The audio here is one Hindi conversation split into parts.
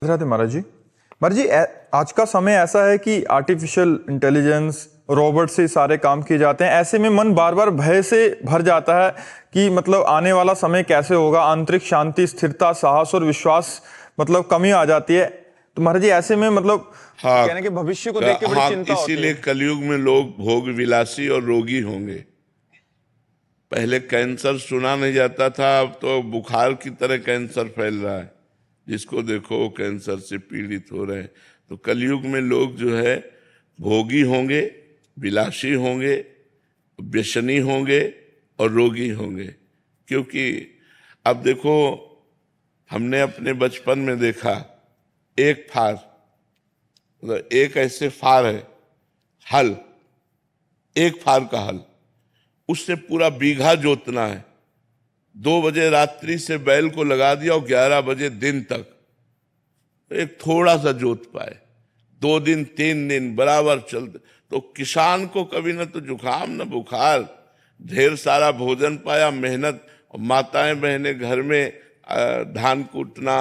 राधे महाराज जी। महाराज जी, आज का समय ऐसा है कि आर्टिफिशियल इंटेलिजेंस, रोबोट से सारे काम किए जाते हैं। ऐसे में मन बार बार भय से भर जाता है कि मतलब आने वाला समय कैसे होगा। आंतरिक शांति, स्थिरता, साहस और विश्वास मतलब कमी आ जाती है। तो महाराज जी, ऐसे में मतलब हाँ कहने के भविष्य को देख के बड़ी चिंता होती इसीलिए है। कलयुग में लोग भोग विलासी और रोगी होंगे। पहले कैंसर सुना नहीं जाता था, अब तो बुखार की तरह कैंसर फैल रहा है। जिसको देखो कैंसर से पीड़ित हो रहे हैं। तो कलयुग में लोग जो है भोगी होंगे, विलासी होंगे, व्यसनी होंगे और रोगी होंगे। क्योंकि अब देखो, हमने अपने बचपन में देखा, एक फार, मतलब एक ऐसे फार है, हल, एक फार का हल, उससे पूरा बीघा जोतना है। 2 बजे रात्रि से बैल को लगा दिया और 11 बजे दिन तक एक थोड़ा सा जोत पाए। 2 दिन 3 दिन बराबर चलते। तो किसान को कभी न तो जुकाम न बुखार, ढेर सारा भोजन पाया, मेहनत। और माताएं बहनें घर में धान कूटना,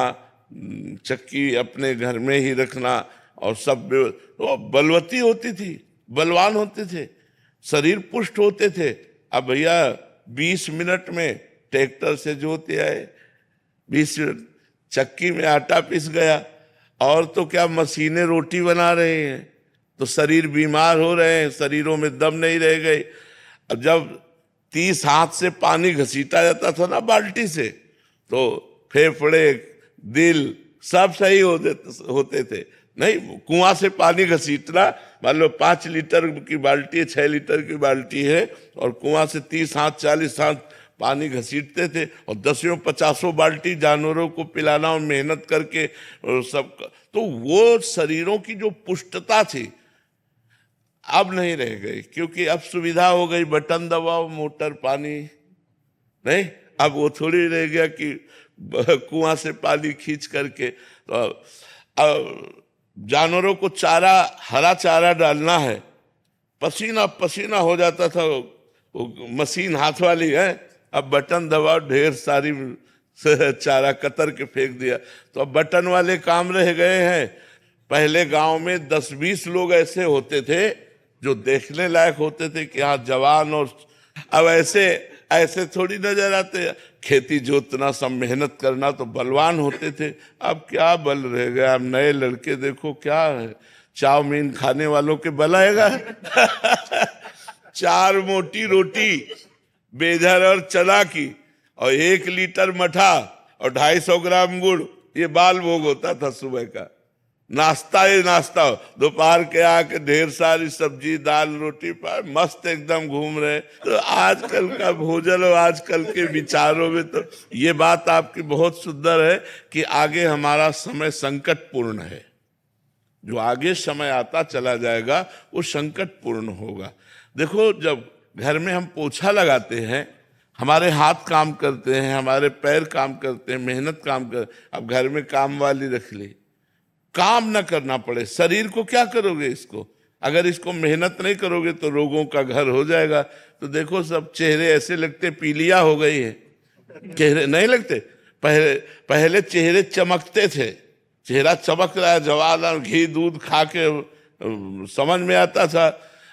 चक्की अपने घर में ही रखना, और सब वो बलवती होती थी, बलवान होते थे, शरीर पुष्ट होते थे। अब भैया 20 मिनट में ट्रैक्टर से जोते आए, 20 मिनट चक्की में आटा पिस गया, और तो क्या मशीनें रोटी बना रहे हैं। तो शरीर बीमार हो रहे हैं, शरीरों में दम नहीं रह गए। अब जब 30 हाथ से पानी घसीटा जाता था ना बाल्टी से, तो फेफड़े, दिल सब सही होते थे। नहीं, कुआं से पानी घसीटना, मान लो 5 लीटर की बाल्टी है, 6 लीटर की बाल्टी है, और कुआं से 30 हाथ 40 हाथ पानी घसीटते थे, और 10-50 बाल्टी जानवरों को पिलाना और मेहनत करके और सब। तो वो शरीरों की जो पुष्टता थी अब नहीं रह गई, क्योंकि अब सुविधा हो गई, बटन दबाओ मोटर पानी। नहीं, अब वो थोड़ी रह गया कि कुआं से पानी खींच करके। तो अब जानवरों को चारा, हरा चारा डालना है, पसीना पसीना हो जाता था। वो मशीन हाथ वाली है, अब बटन दबाओ, ढेर सारी चारा कतर के फेंक दिया। तो अब बटन वाले काम रह गए हैं। पहले गांव में 10-20 लोग ऐसे होते थे जो देखने लायक होते थे कि हाँ जवान, और अब ऐसे ऐसे थोड़ी नजर आते। खेती जोतना, सब मेहनत करना, तो बलवान होते थे। अब क्या बल रह गया। अब नए लड़के देखो, क्या है, चाउमीन खाने वालों के बल आएगा। 4 मोटी रोटी बेजर और चना की, और 1 लीटर मठा, और 250 ग्राम गुड़, ये बाल भोग होता था सुबह का। नाश्ता ही नाश्ता हो, दोपहर के आके ढेर सारी सब्जी दाल रोटी पर मस्त एकदम घूम रहे। तो आजकल का भोजन और आजकल के विचारों में तो ये बात आपकी बहुत सुंदर है कि आगे हमारा समय संकटपूर्ण है। जो आगे समय आता चला जाएगा वो संकटपूर्ण होगा। देखो, जब घर में हम पोछा लगाते हैं, हमारे हाथ काम करते हैं, हमारे पैर काम करते हैं, मेहनत काम कर। अब घर में काम वाली रख ली, काम न करना पड़े। शरीर को क्या करोगे इसको? अगर इसको मेहनत नहीं करोगे तो रोगों का घर हो जाएगा। तो देखो, सब चेहरे ऐसे लगते पीलिया हो गई है, चेहरे नहीं लगते। पहले पहले चेहरे चमकते थे, चेहरा चमक रहा है, जवान, घी दूध खा के समझ में आता था।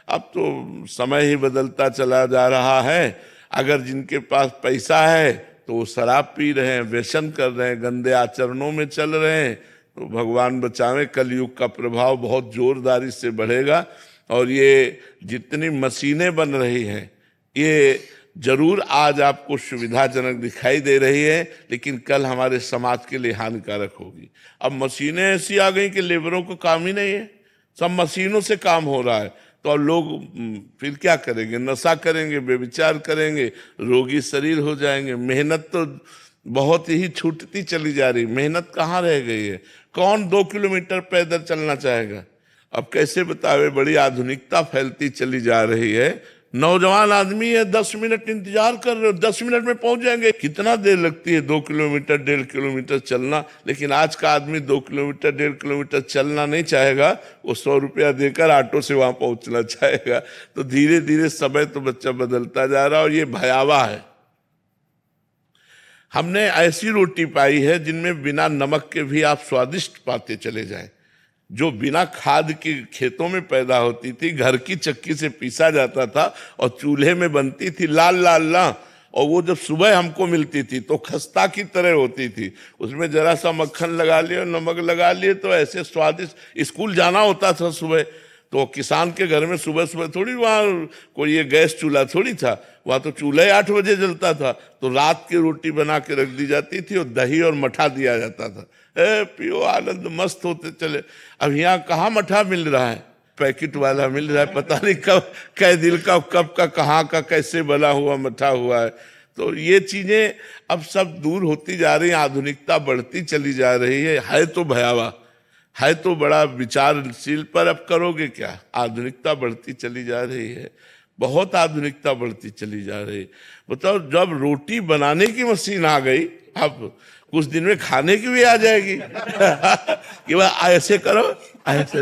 अब तो समय ही बदलता चला जा रहा है। अगर जिनके पास पैसा है तो वो शराब पी रहे हैं, व्यसन कर रहे हैं, गंदे आचरणों में चल रहे हैं। तो भगवान बचावे, कलयुग का प्रभाव बहुत जोरदारी से बढ़ेगा। और ये जितनी मशीनें बन रही हैं, ये जरूर आज आपको सुविधाजनक दिखाई दे रही है, लेकिन कल हमारे समाज के लिए हानिकारक होगी। अब मशीनें ऐसी आ गई कि लेबरों को काम ही नहीं है, सब मशीनों से काम हो रहा है। तो अब लोग फिर क्या करेंगे? नशा करेंगे, व्यभिचार करेंगे, रोगी शरीर हो जाएंगे। मेहनत तो बहुत ही छूटती चली जा रही, मेहनत कहाँ रह गई है? कौन 2 किलोमीटर पैदल चलना चाहेगा? अब कैसे बतावे, बड़ी आधुनिकता फैलती चली जा रही है। नौजवान आदमी है, 10 मिनट इंतजार कर रहे हो, 10 मिनट में पहुंच जाएंगे। कितना देर लगती है 2 किलोमीटर 1.5 किलोमीटर चलना? लेकिन आज का आदमी 2 किलोमीटर 1.5 किलोमीटर चलना नहीं चाहेगा, वो 100 रुपया देकर ऑटो से वहां पहुंचना चाहेगा। तो धीरे धीरे समय तो बच्चा बदलता जा रहा है, और ये भयावह है। हमने ऐसी रोटी पाई है जिनमें बिना नमक के भी आप स्वादिष्ट पाते चले जाएं, जो बिना खाद के खेतों में पैदा होती थी, घर की चक्की से पीसा जाता था और चूल्हे में बनती थी लाल लाल ना, और वो जब सुबह हमको मिलती थी तो खस्ता की तरह होती थी। उसमें जरा सा मक्खन लगा लिए, नमक लगा लिए, तो ऐसे स्वादिष्ट। स्कूल जाना होता था सुबह, तो किसान के घर में सुबह सुबह थोड़ी वहाँ कोई ये गैस चूल्हा थोड़ी था, वहाँ तो चूल्हा 8 बजे जलता था। तो रात की रोटी बना के रख दी जाती थी और दही और मठा दिया जाता था। पियो, आनंद मस्त होते चले। अब यहाँ कहाँ मठा मिल रहा है, पैकेट वाला मिल रहा है, पता नहीं कब कै दिल का कब का कहाँ का कैसे बना हुआ मठा हुआ है। तो ये चीजें अब सब दूर होती जा रही हैं, आधुनिकता बढ़ती चली जा रही है तो भयावह है, तो बड़ा विचारशील, पर अब करोगे क्या, आधुनिकता बढ़ती चली जा रही है, बहुत आधुनिकता बढ़ती चली जा रही है। बताओ, जब रोटी बनाने की मशीन आ गई, अब कुछ दिन में खाने की भी आ जाएगी कि भाई ऐसे करो, ऐसे